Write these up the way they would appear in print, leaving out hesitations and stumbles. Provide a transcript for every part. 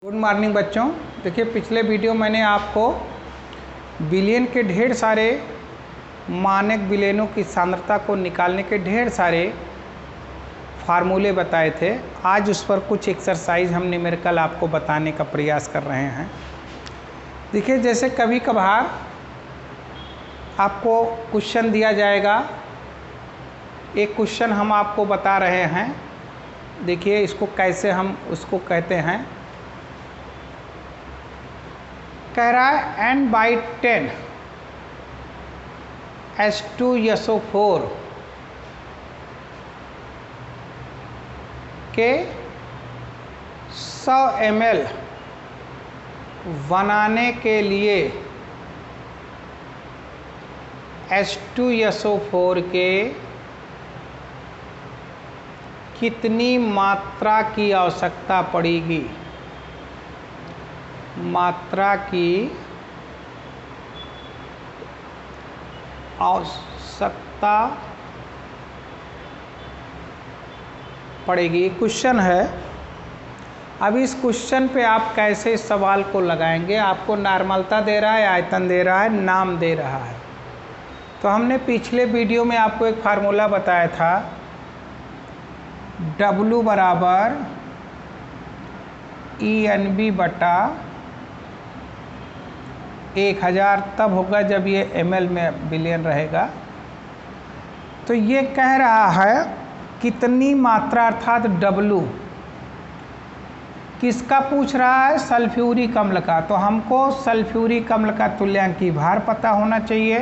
Good morning बच्चों। देखिए पिछले वीडियो मैंने आपको विलयन के ढेर सारे मानक विलयनों की सांद्रता को निकालने के ढेर सारे फार्मूले बताए थे। आज उस पर कुछ एक्सरसाइज हम न्यूमेरिकल आपको बताने का प्रयास कर रहे हैं। देखिए जैसे कभी कभार आपको क्वेश्चन दिया जाएगा, एक क्वेश्चन हम आपको बता रहे हैं। देखिए इसको कैसे हम उसको कहते हैं। कह रहा है n/10 H2SO4 के 100 ml बनाने के लिए H2SO4 के कितनी मात्रा की आवश्यकता पड़ेगी। मात्रा की आवश्यकता पड़ेगी, क्वेश्चन है। अब इस क्वेश्चन पे आप कैसे इस सवाल को लगाएंगे। आपको नॉर्मलता दे रहा है, आयतन दे रहा है, नाम दे रहा है। तो हमने पिछले वीडियो में आपको एक फार्मूला बताया था, W बराबर ENB बटा 1000, तब होगा जब ये ml में बिलियन रहेगा। तो ये कह रहा है कितनी मात्रा अर्थात W किसका पूछ रहा है, सल्फ्यूरिक अम्ल का। तो हमको सल्फ्यूरिक अम्ल का तुल्यांकी भार पता होना चाहिए,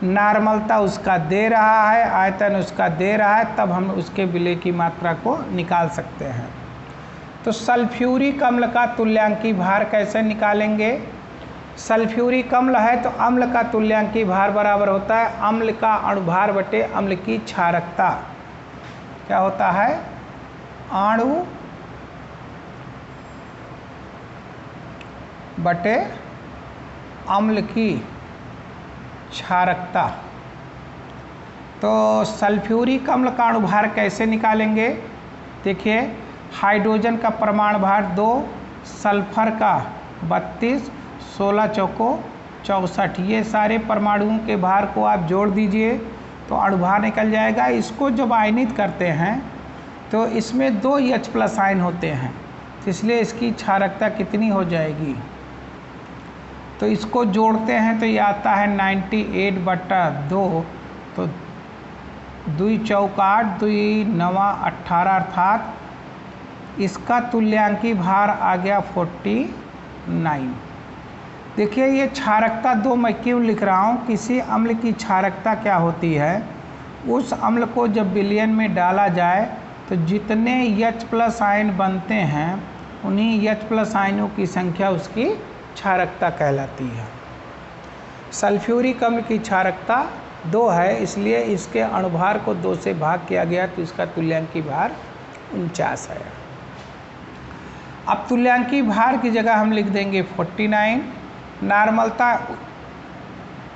नॉर्मलता उसका दे रहा है, आयतन उसका दे रहा है, तब हम उसके विलय की मात्रा को निकाल सकते हैं। तो सल्फ्यूरिक अम्ल का तुल्यांकी भार कैसे निकालेंगे। सल्फ्यूरिक अम्ल है तो अम्ल का तुल्यांकी भार बराबर होता है अम्ल का अणुभार बटे अम्ल की क्षारकता। क्या होता है, अणु बटे अम्ल की क्षारकता। तो सल्फ्यूरिक अम्ल का अणुभार कैसे निकालेंगे। देखिए हाइड्रोजन का परमाणु भार 2, सल्फर का 32, 16 चौको 64, ये सारे परमाणुओं के भार को आप जोड़ दीजिए तो अणुभार निकल जाएगा। इसको जब आयनित करते हैं तो इसमें 2 H+ आयन होते हैं, इसलिए इसकी क्षारकता कितनी हो जाएगी। तो इसको जोड़ते हैं तो ये आता है 98/2, तो 2 चौका 8, 2 9 18, अर्थात इसका तुल्यांकी भार आ गया 49। देखिए ये क्षारकता 2 मैं क्यों लिख रहा हूँ। किसी अम्ल की क्षारकता क्या होती है, उस अम्ल को जब विलयन में डाला जाए तो जितने H+ आयन बनते हैं उन्हीं H+ आयनों की संख्या उसकी क्षारकता कहलाती है। सल्फ्यूरिक अम्ल की क्षारकता 2 है, इसलिए इसके अणुभार को 2 से भाग किया गया तो इसका तुल्यांकी भार 49 है। अब तुल्यांकी भार की जगह हम लिख देंगे 49। नॉर्मलता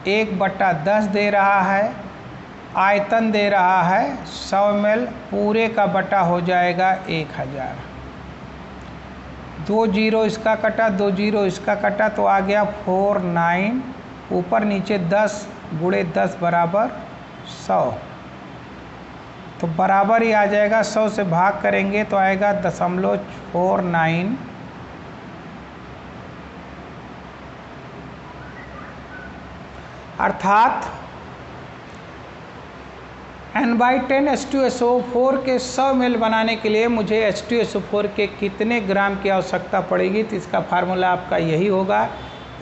1/10 दे रहा है, आयतन दे रहा है 100 ml, पूरे का बटा हो जाएगा 1000। 2 0 इसका कटा, 2 0 इसका कटा, तो आ गया 49, ऊपर नीचे 10 गुणे 10 बराबर 100, तो बराबर ही आ जाएगा। 100 से भाग करेंगे तो आएगा 0.49। अर्थात n/10 H2SO4 के 100 ml बनाने के लिए मुझे H2SO4 के कितने ग्राम की आवश्यकता पड़ेगी। तो इसका फार्मूला आपका यही होगा।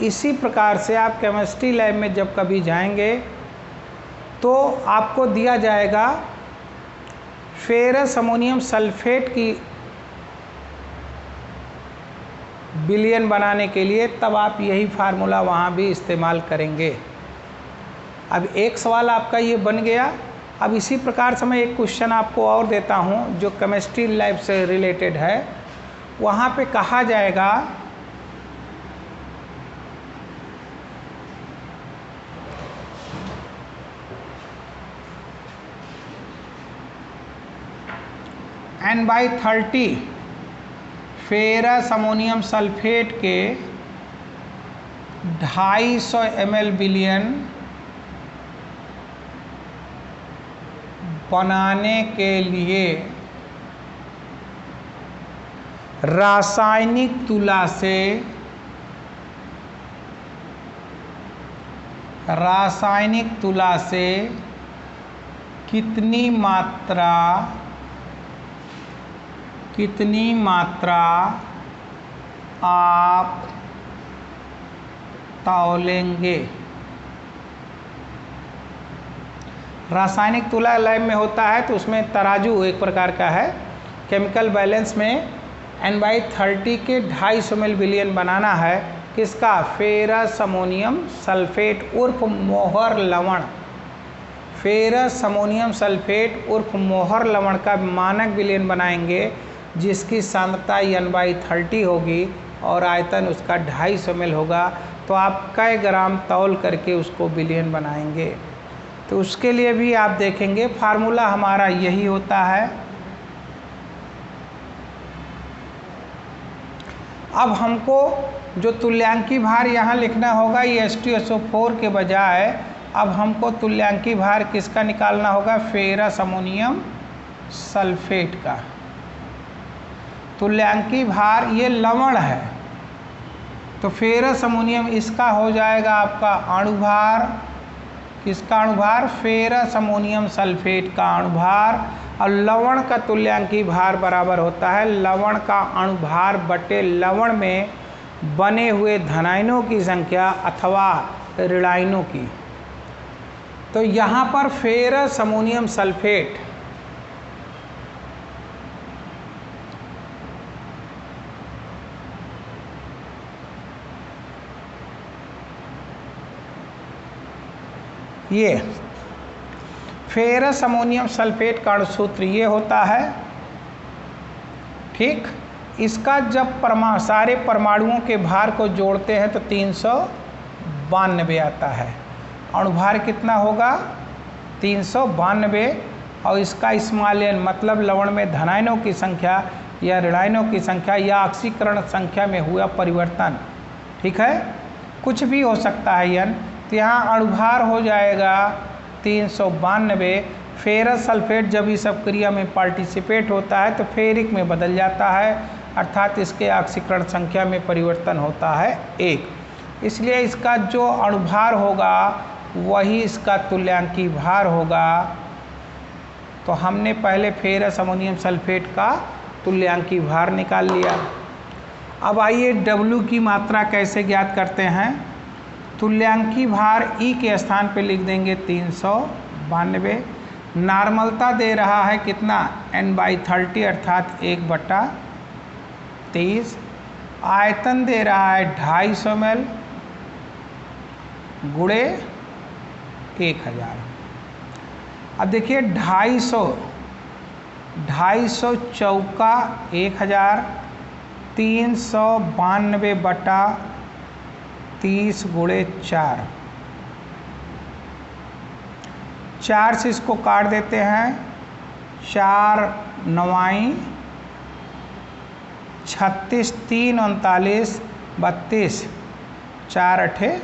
इसी प्रकार से आप केमिस्ट्री लैब में जब कभी जाएंगे तो आपको दिया जाएगा फेरस अमोनियम सल्फेट की विलयन बनाने के लिए, तब आप यही फार्मूला वहाँ भी इस्तेमाल करेंगे। अब एक सवाल आपका ये बन गया। अब इसी प्रकार से मैं एक क्वेश्चन आपको और देता हूँ जो केमिस्ट्री लैब से रिलेटेड है। वहाँ पे कहा जाएगा n/30 फेरस अमोनियम सल्फेट के 250 ml विलयन बनाने के लिए रासायनिक तुला से कितनी मात्रा आप तौलेंगे। रासायनिक तुला लैब में होता है तो उसमें तराजू एक प्रकार का है। केमिकल बैलेंस में N/30 के 250 ml विलयन बनाना है। किसका? फेरस अमोनियम सल्फेट उर्फ मोहर लवण। फेरस अमोनियम सल्फेट उर्फ मोहर लवण का मानक विलयन बनाएंगे जिसकी सांद्रता N/30 होगी और आयतन उसका 250 ml होगा। तो आप कई ग्राम तौल करके उसको विलयन बनाएंगे। तो उसके लिए भी आप देखेंगे फार्मूला हमारा यही होता है। अब हमको जो तुल्यांकी भार यहाँ लिखना होगा ये H2SO4 के बजाय अब हमको तुल्यांकी भार किसका निकालना होगा? फेरस अमोनियम सल्फेट का। तुल्यांकी भार ये लवण है तो फेरस अमोनियम इसका हो जाएगा आपका अणुभार। किसका अणुभार? फेरस अमोनियम सल्फेट का अणुभार। और लवण का तुल्यांकी भार बराबर होता है लवण का अणुभार बटे लवण में बने हुए धनायनों की संख्या अथवा ऋणायनों की। तो यहाँ पर फेरस अमोनियम सल्फेट ये फेरस अमोनियम सल्फेट का अणुसूत्र ये होता है। ठीक, इसका जब सारे परमाणुओं के भार को जोड़ते हैं तो 392 आता है। अणुभार कितना होगा? 392। और इसका स्मॉल n मतलब लवण में धनायनों की संख्या या ऋणायनों की संख्या या ऑक्सीकरण संख्या में हुआ परिवर्तन। ठीक है, कुछ भी हो सकता है n। तो यहाँ अणुभार हो जाएगा 392। फेरस सल्फेट जब इस अपक्रिया में पार्टिसिपेट होता है तो फेरिक में बदल जाता है अर्थात इसके ऑक्सीकरण संख्या में परिवर्तन होता है 1। इसलिए इसका जो अणुभार होगा वही इसका तुल्यांकी भार होगा। तो हमने पहले फेरस अमोनियम सल्फेट का तुल्यांकी भार निकाल लिया। अब आइए W की मात्रा कैसे ज्ञात करते हैं। तुल्यांकी भार E के स्थान पे लिख देंगे 392। नॉर्मलता दे रहा है कितना? N/30 अर्थात 1/30। आयतन दे रहा है 250 ml गुणे 1000। अब देखिए 250 चौका 1000 392/30 गुणे 4। 4 से इसको काट देते हैं। 4 9 36 3 39 32 4 8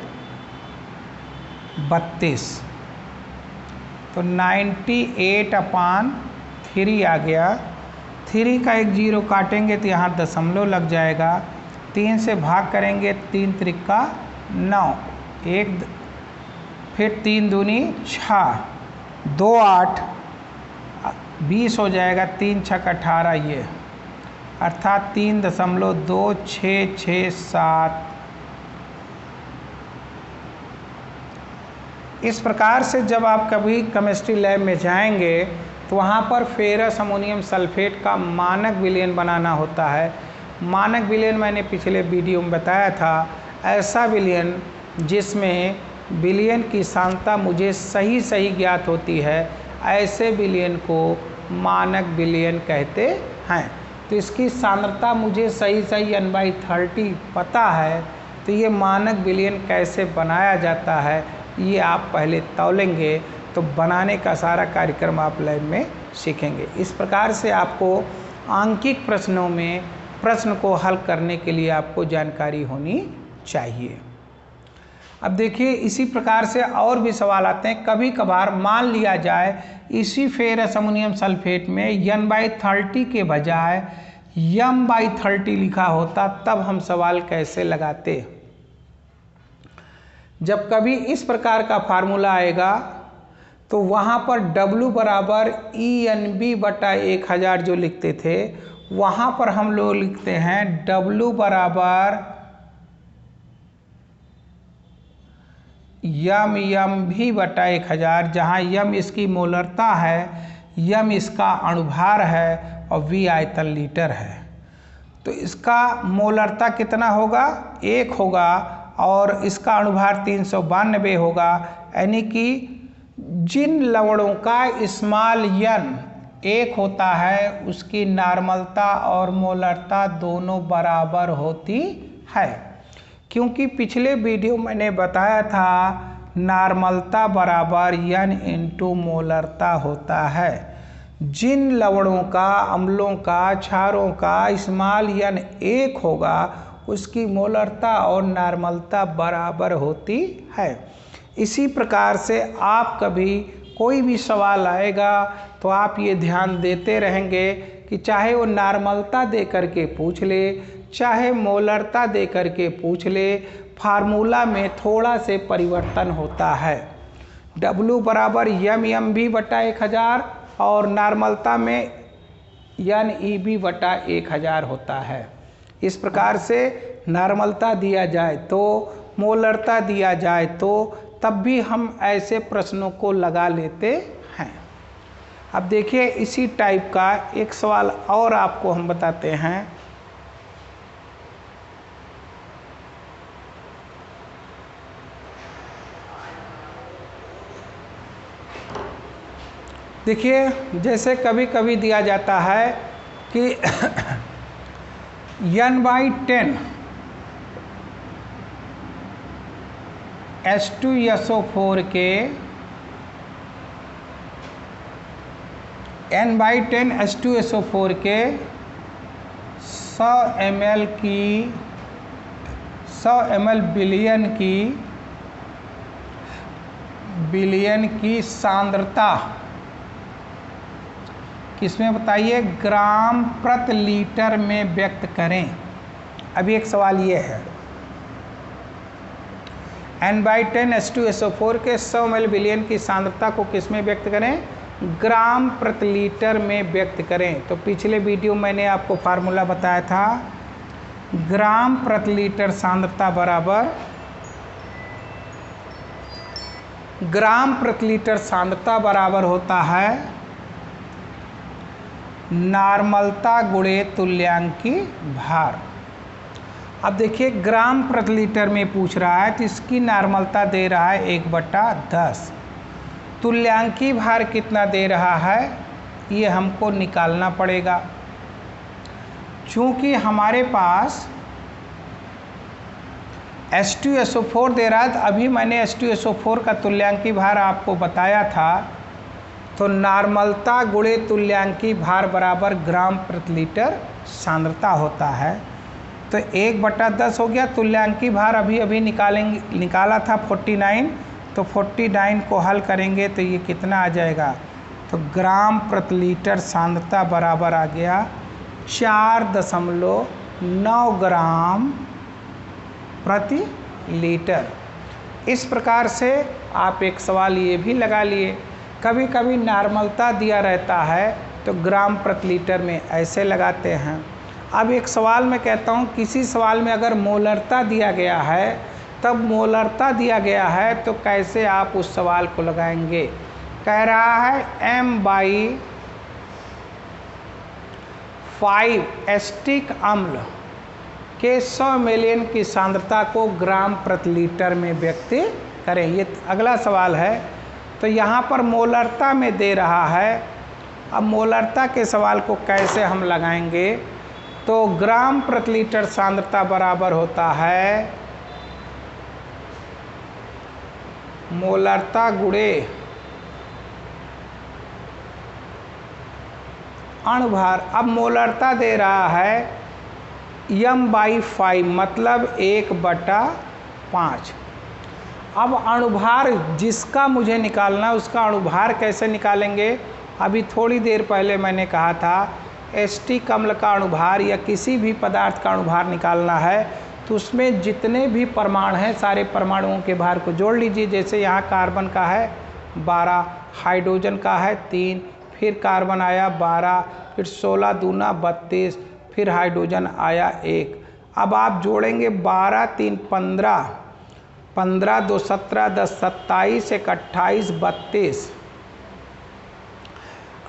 32। तो 98/3 आ गया। 3 का एक जीरो काटेंगे तो यहाँ दशमलव लग जाएगा। 3 से भाग करेंगे 3 त्रिका 9 1 फिर 3 दूनी 6 2 8 20 हो जाएगा। 3 छक 18 ये अर्थात 3.2667। इस प्रकार से जब आप कभी केमिस्ट्री लैब में जाएंगे तो वहाँ पर फेरस अमोनियम सल्फेट का मानक विलयन बनाना होता है। मानक विलयन मैंने पिछले वीडियो में बताया था, ऐसा विलयन जिसमें विलयन की सांद्रता मुझे सही ज्ञात होती है, ऐसे विलयन को मानक विलयन कहते हैं। तो इसकी सांद्रता मुझे सही N/30 पता है, तो ये मानक विलयन कैसे बनाया जाता है ये आप पहले तौलेंगे तो बनाने का सारा कार्यक्रम आप लैब में सीखेंगे। इस प्रकार से आपको आंकिक प्रश्नों में प्रश्न को हल करने के लिए आपको जानकारी होनी चाहिए। अब देखिए इसी प्रकार से और भी सवाल आते हैं। कभी कभार मान लिया जाए इसी फेरस अमोनियम सल्फेट में N/30 के बजाय M/30 लिखा होता, तब हम सवाल कैसे लगाते। जब कभी इस प्रकार का फार्मूला आएगा तो वहाँ पर W बराबर ENB/1000 जो लिखते थे, वहाँ पर हम लोग लिखते हैं W बराबर MV/1000, जहाँ M इसकी मोलरता है, M इसका अणुभार है और V आयतन लीटर है। तो इसका मोलरता कितना होगा, 1 होगा और इसका अणुभार 392 होगा। यानी कि जिन लवणों का स्मॉल n 1 होता है उसकी नार्मलता और मोलरता दोनों बराबर होती है। क्योंकि पिछले वीडियो मैंने बताया था नार्मलता बराबर n इंटू मोलरता होता है। जिन लवणों का, अम्लों का, क्षारों का स्मॉल n 1 होगा उसकी मोलरता और नार्मलता बराबर होती है। इसी प्रकार से आप कभी कोई भी सवाल आएगा तो आप ये ध्यान देते रहेंगे कि चाहे वो नार्मलता दे करके पूछ ले, चाहे मोलरता दे करके पूछ ले, फार्मूला में थोड़ा से परिवर्तन होता है। W बराबर MMV/1000 और नार्मलता में NEB/1000 होता है। इस प्रकार से नार्मलता दिया जाए तो, मोलरता दिया जाए तो, तब भी हम ऐसे प्रश्नों को लगा लेते हैं। अब देखिए इसी टाइप का एक सवाल और आपको हम बताते हैं। देखिए जैसे कभी कभी दिया जाता है कि N/10 H2SO4 के N/10 H2SO4 के 100 ml बिलियन की सांद्रता किसमें बताइए, ग्राम प्रति लीटर में व्यक्त करें। अभी एक सवाल ये है N/10 H2SO4 के 100 ml बिलियन की सांद्रता को किसमें व्यक्त करें, ग्राम प्रति लीटर में व्यक्त करें। तो पिछले वीडियो मैंने आपको फार्मूला बताया था, ग्राम प्रति लीटर सांद्रता बराबर ग्राम प्रति लीटर सांद्रता बराबर होता है नार्मलता गुणे तुल्यांकी भार। अब देखिए ग्राम प्रति लीटर में पूछ रहा है तो इसकी नार्मलता दे रहा है 1/10। तुल्यांकी भार कितना दे रहा है ये हमको निकालना पड़ेगा। चूँकि हमारे पास H2SO4 दे रहा है, तो अभी मैंने H2SO4 का तुल्यांकी भार आपको बताया था। तो नार्मलता गुणे तुल्यांकी भार बराबर ग्राम प्रति लीटर सांद्रता होता है। तो 1/10 हो गया। तुल्यांकी भार अभी निकाला था 49, तो 49 को हल करेंगे तो ये कितना आ जाएगा, तो ग्राम प्रति लीटर सांद्रता बराबर आ गया 4.9 ग्राम प्रति लीटर। इस प्रकार से आप एक सवाल ये भी लगा लिए। कभी कभी नार्मलता दिया रहता है तो ग्राम प्रति लीटर में ऐसे लगाते हैं। अब एक सवाल मैं कहता हूँ, किसी सवाल में अगर मोलरता दिया गया है, तब मोलरता दिया गया है तो कैसे आप उस सवाल को लगाएंगे। कह रहा है M/5 एसिटिक अम्ल के 100 मिलियन की सांद्रता को ग्राम प्रति लीटर में व्यक्त करें। ये अगला सवाल है। तो यहाँ पर मोलरता में दे रहा है। अब मोलरता के सवाल को कैसे हम लगाएंगे, तो ग्राम प्रति लीटर सांद्रता बराबर होता है मोलरता गुणे अणुभार। अब मोलरता दे रहा है m/5 मतलब 1/5। अब अणुभार जिसका मुझे निकालना है उसका अणुभार कैसे निकालेंगे? अभी थोड़ी देर पहले मैंने कहा था एसिटिक अम्ल का अणुभार या किसी भी पदार्थ का अणुभार निकालना है तो उसमें जितने भी परमाणु हैं सारे परमाणुओं के भार को जोड़ लीजिए। जैसे यहाँ कार्बन का है 12, हाइड्रोजन का है 3, फिर कार्बन आया 12, फिर 16 दूना 32, फिर हाइड्रोजन आया 1। अब आप जोड़ेंगे 12 3 15, 15 2 17, 10 27, 1 28, 32।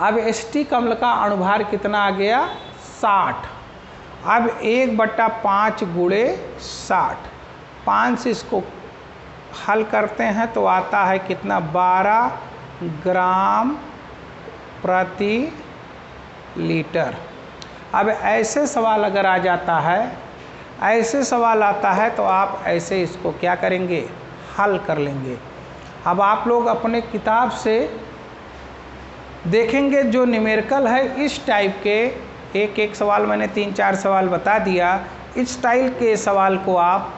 अब एसिटिक अम्ल का अणुभार कितना आ गया? 60। अब 1/5 गुणे 60, 5 से इसको हल करते हैं तो आता है कितना? 12 ग्राम प्रति लीटर। अब ऐसे सवाल अगर आ जाता है, ऐसे सवाल आता है तो आप ऐसे इसको क्या करेंगे? हल कर लेंगे। अब आप लोग अपने किताब से देखेंगे जो न्यूमेरिकल है इस टाइप के, एक एक सवाल मैंने 3-4 सवाल बता दिया, इस स्टाइल के सवाल को आप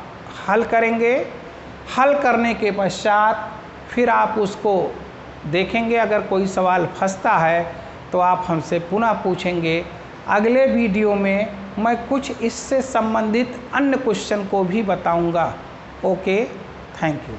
हल करेंगे। हल करने के पश्चात फिर आप उसको देखेंगे, अगर कोई सवाल फंसता है तो आप हमसे पुनः पूछेंगे। अगले वीडियो में मैं कुछ इससे संबंधित अन्य क्वेश्चन को भी बताऊंगा। Okay, thank you.